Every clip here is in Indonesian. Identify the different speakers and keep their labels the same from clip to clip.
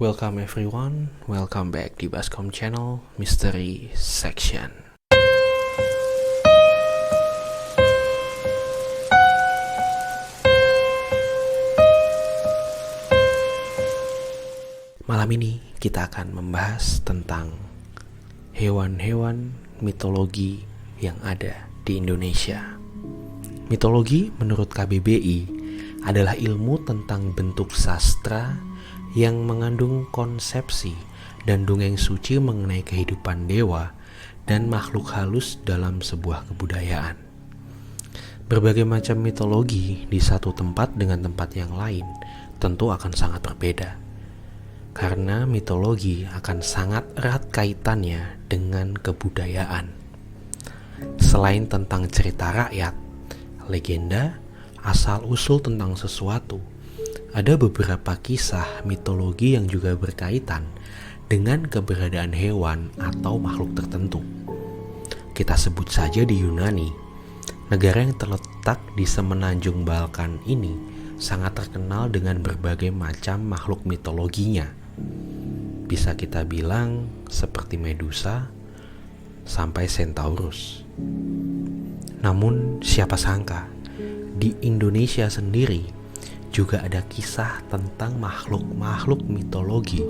Speaker 1: Welcome everyone, welcome back di Baskom Channel Mystery Section. Malam ini kita akan membahas tentang hewan-hewan mitologi yang ada di Indonesia. Mitologi menurut KBBI adalah ilmu tentang bentuk sastra yang mengandung konsepsi dan dongeng suci mengenai kehidupan dewa dan makhluk halus dalam sebuah kebudayaan. Berbagai macam mitologi di satu tempat dengan tempat yang lain tentu akan sangat berbeda, karena mitologi akan sangat erat kaitannya dengan kebudayaan. Selain tentang cerita rakyat, legenda, asal-usul tentang sesuatu, ada beberapa kisah mitologi yang juga berkaitan dengan keberadaan hewan atau makhluk tertentu. Kita sebut saja di Yunani, negara yang terletak di semenanjung Balkan ini sangat terkenal dengan berbagai macam makhluk mitologinya. Bisa kita bilang seperti Medusa sampai Centaurus. Namun siapa sangka di Indonesia sendiri juga ada kisah tentang makhluk-makhluk mitologi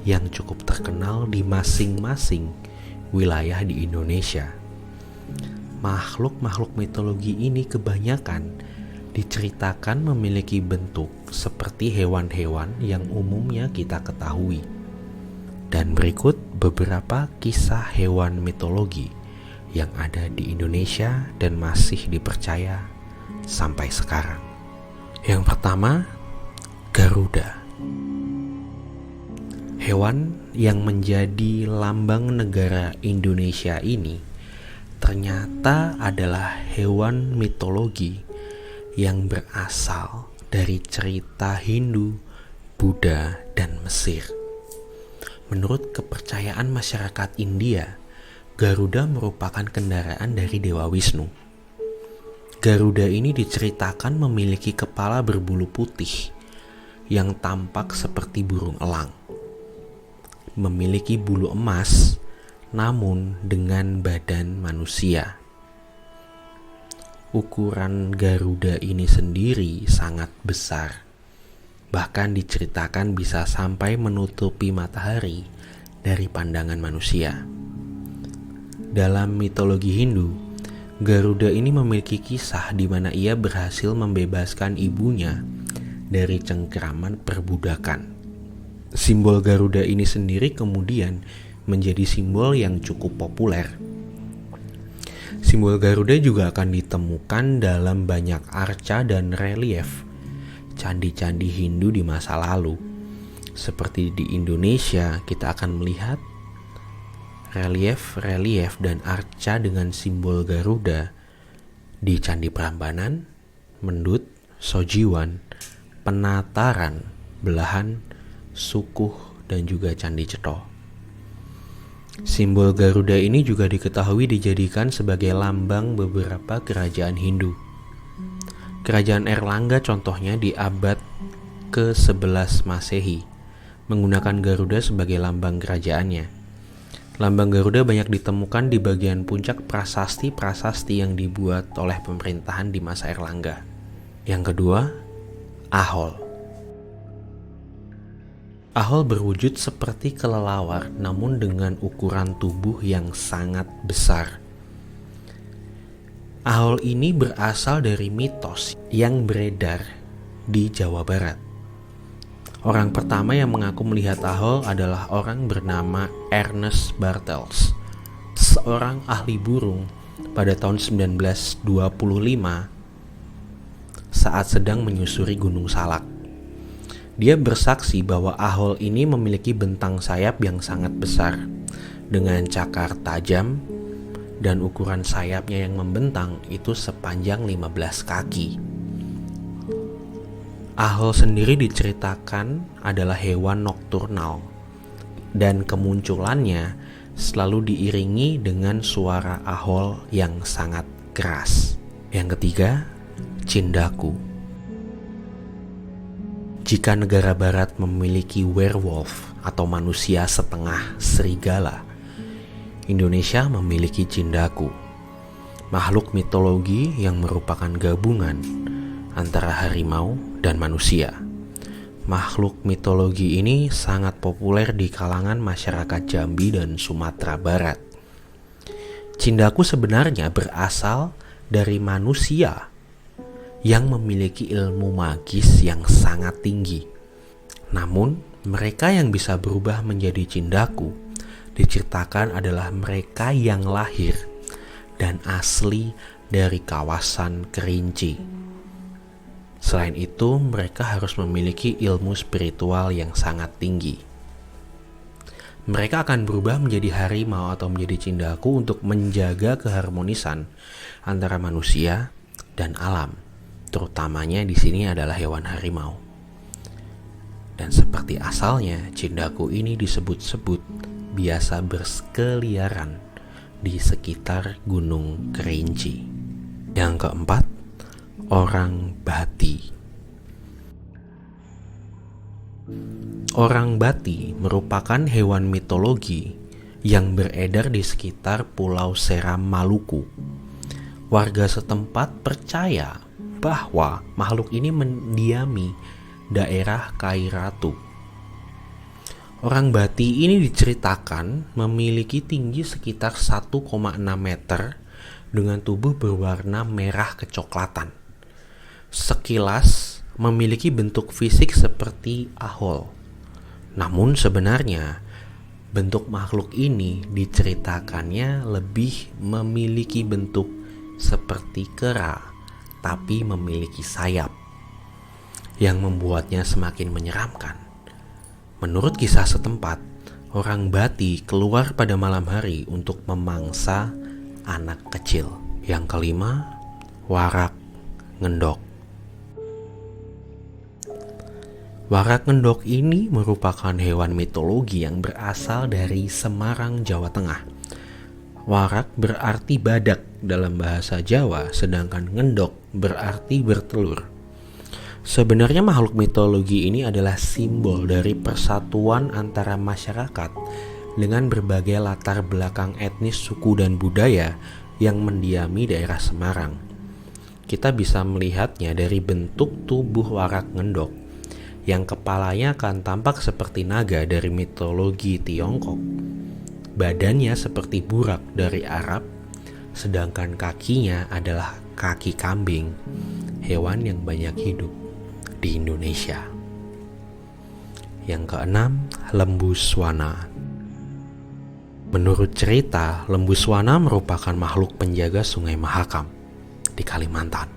Speaker 1: yang cukup terkenal di masing-masing wilayah di Indonesia. Makhluk-makhluk mitologi ini kebanyakan diceritakan memiliki bentuk seperti hewan-hewan yang umumnya kita ketahui. Dan berikut beberapa kisah hewan mitologi yang ada di Indonesia dan masih dipercaya sampai sekarang. Yang pertama, Garuda. Hewan yang menjadi lambang negara Indonesia ini ternyata adalah hewan mitologi yang berasal dari cerita Hindu, Buddha, dan Mesir. Menurut kepercayaan masyarakat India, Garuda merupakan kendaraan dari Dewa Wisnu. Garuda ini diceritakan memiliki kepala berbulu putih yang tampak seperti burung elang. Memiliki bulu emas namun dengan badan manusia. Ukuran Garuda ini sendiri sangat besar. Bahkan diceritakan bisa sampai menutupi matahari dari pandangan manusia. Dalam mitologi Hindu, Garuda ini memiliki kisah di mana ia berhasil membebaskan ibunya dari cengkeraman perbudakan. Simbol Garuda ini sendiri kemudian menjadi simbol yang cukup populer. Simbol Garuda juga akan ditemukan dalam banyak arca dan relief candi-candi Hindu di masa lalu. Seperti di Indonesia, kita akan melihat relief dan arca dengan simbol Garuda di Candi Prambanan, Mendut, Sojiwan, Penataran, Belahan, Sukuh, dan juga Candi Cetho. Simbol Garuda ini juga diketahui dijadikan sebagai lambang beberapa kerajaan Hindu. Kerajaan Erlangga contohnya di abad ke-11 Masehi menggunakan Garuda sebagai lambang kerajaannya. Lambang Garuda banyak ditemukan di bagian puncak prasasti-prasasti yang dibuat oleh pemerintahan di masa Erlangga. Yang kedua, Ahol. Ahol berwujud seperti kelelawar namun dengan ukuran tubuh yang sangat besar. Ahol ini berasal dari mitos yang beredar di Jawa Barat. Orang pertama yang mengaku melihat Ahol adalah orang bernama Ernest Bartels, seorang ahli burung pada tahun 1925 saat sedang menyusuri Gunung Salak. Dia bersaksi bahwa Ahol ini memiliki bentang sayap yang sangat besar dengan cakar tajam dan ukuran sayapnya yang membentang itu sepanjang 15 kaki. Ahol sendiri diceritakan adalah hewan nokturnal dan kemunculannya selalu diiringi dengan suara Ahol yang sangat keras. Yang ketiga, Cindaku. Jika negara barat memiliki werewolf atau manusia setengah serigala, Indonesia memiliki cindaku, makhluk mitologi yang merupakan gabungan antara harimau dan manusia. Makhluk mitologi ini sangat populer di kalangan masyarakat Jambi dan Sumatera Barat. Cindaku sebenarnya berasal dari manusia yang memiliki ilmu magis yang sangat tinggi. Namun, mereka yang bisa berubah menjadi cindaku diceritakan adalah mereka yang lahir dan asli dari kawasan Kerinci. Selain itu, mereka harus memiliki ilmu spiritual yang sangat tinggi. Mereka akan berubah menjadi harimau atau menjadi cindaku untuk menjaga keharmonisan antara manusia dan alam. Terutamanya di sini adalah hewan harimau. Dan seperti asalnya, cindaku ini disebut-sebut biasa berkeliaran di sekitar Gunung Kerinci. Yang keempat, orang Bati. Orang Bati merupakan hewan mitologi yang beredar di sekitar Pulau Seram, Maluku. Warga setempat percaya bahwa makhluk ini mendiami daerah Kairatu. Orang Bati ini diceritakan memiliki tinggi sekitar 1,6 meter dengan tubuh berwarna merah kecoklatan. Sekilas memiliki bentuk fisik seperti ahol. Namun sebenarnya bentuk makhluk ini diceritakannya lebih memiliki bentuk seperti kera, tapi memiliki sayap yang membuatnya semakin menyeramkan. Menurut kisah setempat, orang Bati keluar pada malam hari untuk memangsa anak kecil. Yang kelima, warak ngendok. Warak ngendok ini merupakan hewan mitologi yang berasal dari Semarang, Jawa Tengah. Warak berarti badak dalam bahasa Jawa, sedangkan ngendok berarti bertelur. Sebenarnya makhluk mitologi ini adalah simbol dari persatuan antara masyarakat dengan berbagai latar belakang etnis, suku, dan budaya yang mendiami daerah Semarang. Kita bisa melihatnya dari bentuk tubuh warak ngendok, yang kepalanya akan tampak seperti naga dari mitologi Tiongkok. Badannya seperti burak dari Arab, sedangkan kakinya adalah kaki kambing, hewan yang banyak hidup di Indonesia. Yang keenam, lembu swana. Menurut cerita, lembu swana merupakan makhluk penjaga Sungai Mahakam di Kalimantan.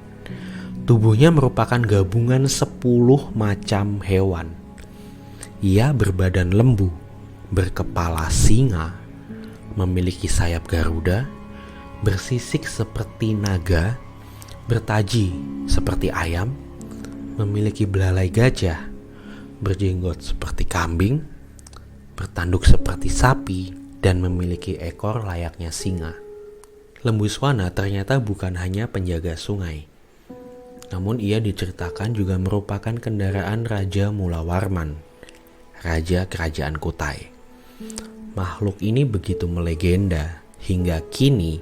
Speaker 1: Tubuhnya merupakan gabungan 10 macam hewan. Ia berbadan lembu, berkepala singa, memiliki sayap garuda, bersisik seperti naga, bertaji seperti ayam, memiliki belalai gajah, berjenggot seperti kambing, bertanduk seperti sapi, dan memiliki ekor layaknya singa. Lembu swana ternyata bukan hanya penjaga sungai, namun ia diceritakan juga merupakan kendaraan Raja Mulawarman, Raja Kerajaan Kutai. Makhluk ini begitu melegenda hingga kini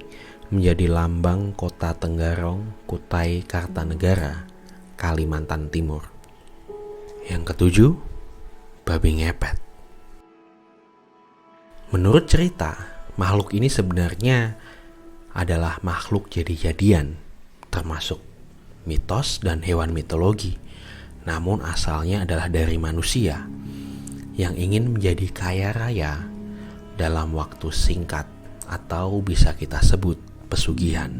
Speaker 1: menjadi lambang Kota Tenggarong, Kutai Kartanegara, Kalimantan Timur. Yang ketujuh, babi ngepet. Menurut cerita, makhluk ini sebenarnya adalah makhluk jadi-jadian, termasuk mitos dan hewan mitologi. Namun asalnya adalah dari manusia yang ingin menjadi kaya raya dalam waktu singkat, atau bisa kita sebut pesugihan.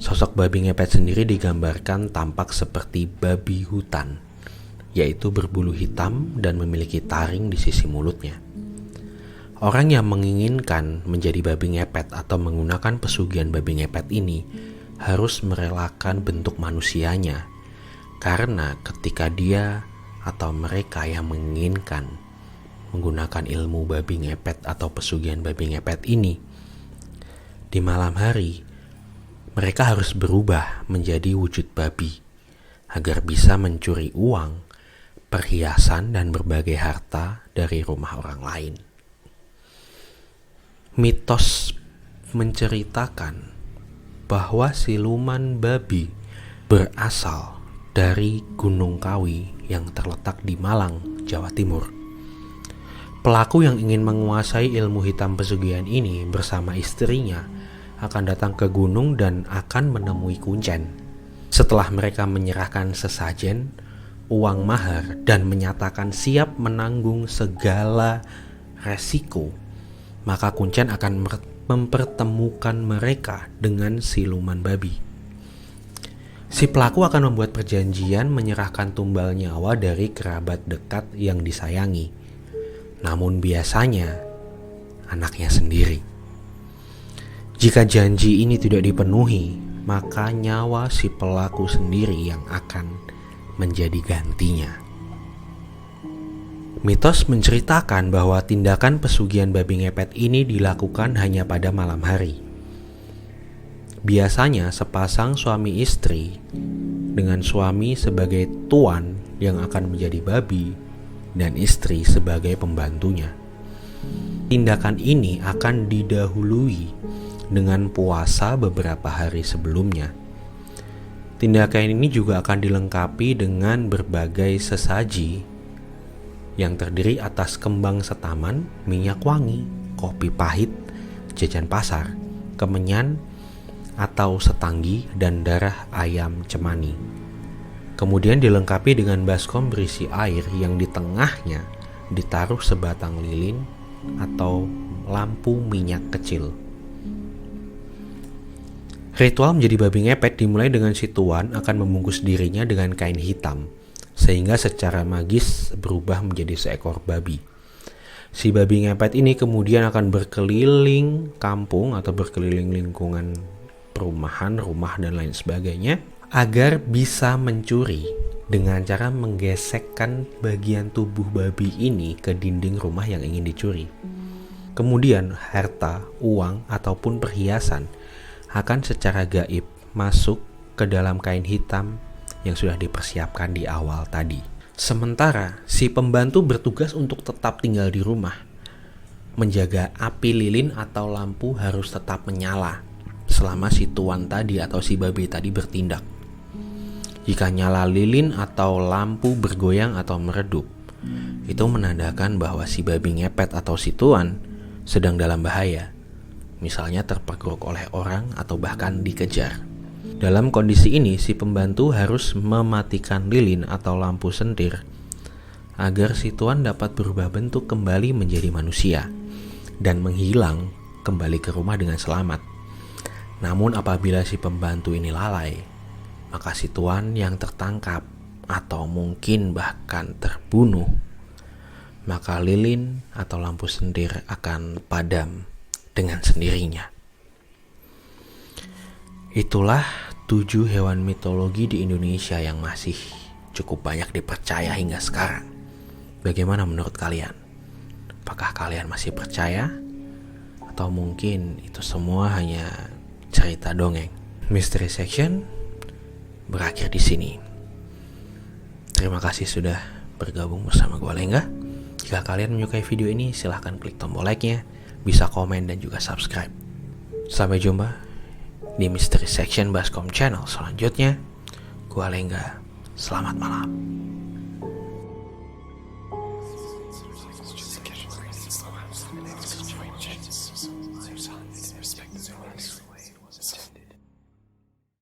Speaker 1: Sosok babi ngepet sendiri digambarkan tampak seperti babi hutan, yaitu berbulu hitam dan memiliki taring di sisi mulutnya. Orang yang menginginkan menjadi babi ngepet atau menggunakan pesugihan babi ngepet ini harus merelakan bentuk manusianya, karena ketika dia atau mereka yang menginginkan menggunakan ilmu babi ngepet atau pesugihan babi ngepet ini, di malam hari mereka harus berubah menjadi wujud babi agar bisa mencuri uang perhiasan, dan berbagai harta dari rumah orang lain. Mitos menceritakan bahwa siluman babi berasal dari Gunung Kawi yang terletak di Malang, Jawa Timur. Pelaku yang ingin menguasai ilmu hitam pesugihan ini bersama istrinya akan datang ke gunung dan akan menemui kuncen. Setelah mereka menyerahkan sesajen, uang mahar, dan menyatakan siap menanggung segala resiko, maka kuncen akan mempertemukan mereka dengan siluman babi. Si pelaku akan membuat perjanjian menyerahkan tumbal nyawa dari kerabat dekat yang disayangi, namun biasanya anaknya sendiri. Jika janji ini tidak dipenuhi, maka nyawa si pelaku sendiri yang akan menjadi gantinya. Mitos menceritakan bahwa tindakan pesugihan babi ngepet ini dilakukan hanya pada malam hari. Biasanya sepasang suami istri dengan suami sebagai tuan yang akan menjadi babi dan istri sebagai pembantunya. Tindakan ini akan didahului dengan puasa beberapa hari sebelumnya. Tindakan ini juga akan dilengkapi dengan berbagai sesaji yang terdiri atas kembang setaman, minyak wangi, kopi pahit, jajan pasar, kemenyan atau setanggi, dan darah ayam cemani. Kemudian dilengkapi dengan baskom berisi air yang di tengahnya ditaruh sebatang lilin atau lampu minyak kecil. Ritual menjadi babi ngepet dimulai dengan si tuan akan membungkus dirinya dengan kain hitam, sehingga secara magis berubah menjadi seekor babi. Si babi ngepet ini kemudian akan berkeliling kampung atau berkeliling lingkungan perumahan, rumah, dan lain sebagainya agar bisa mencuri dengan cara menggesekkan bagian tubuh babi ini ke dinding rumah yang ingin dicuri. Kemudian harta, uang, ataupun perhiasan akan secara gaib masuk ke dalam kain hitam yang sudah dipersiapkan di awal tadi. Sementara si pembantu bertugas untuk tetap tinggal di rumah, menjaga api lilin atau lampu harus tetap menyala selama si tuan tadi atau si babi tadi bertindak. Jika nyala lilin atau lampu bergoyang atau meredup, itu menandakan bahwa si babi ngepet atau si tuan sedang dalam bahaya, misalnya terpergok oleh orang atau bahkan dikejar. Dalam kondisi ini, si pembantu harus mematikan lilin atau lampu sentir agar si tuan dapat berubah bentuk kembali menjadi manusia dan menghilang kembali ke rumah dengan selamat. Namun apabila si pembantu ini lalai, maka si tuan yang tertangkap atau mungkin bahkan terbunuh, maka lilin atau lampu sentir akan padam dengan sendirinya. Itulah 7 hewan mitologi di Indonesia yang masih cukup banyak dipercaya hingga sekarang. Bagaimana menurut kalian? Apakah kalian masih percaya? Atau mungkin itu semua hanya cerita dongeng? Mystery Section berakhir di sini. Terima kasih sudah bergabung bersama gue Lengga. Jika kalian menyukai video ini, silahkan klik tombol like-nya, bisa komen dan juga subscribe. Sampai jumpa di Mystery Section Baskom Channel selanjutnya. Gua Lengga, selamat malam.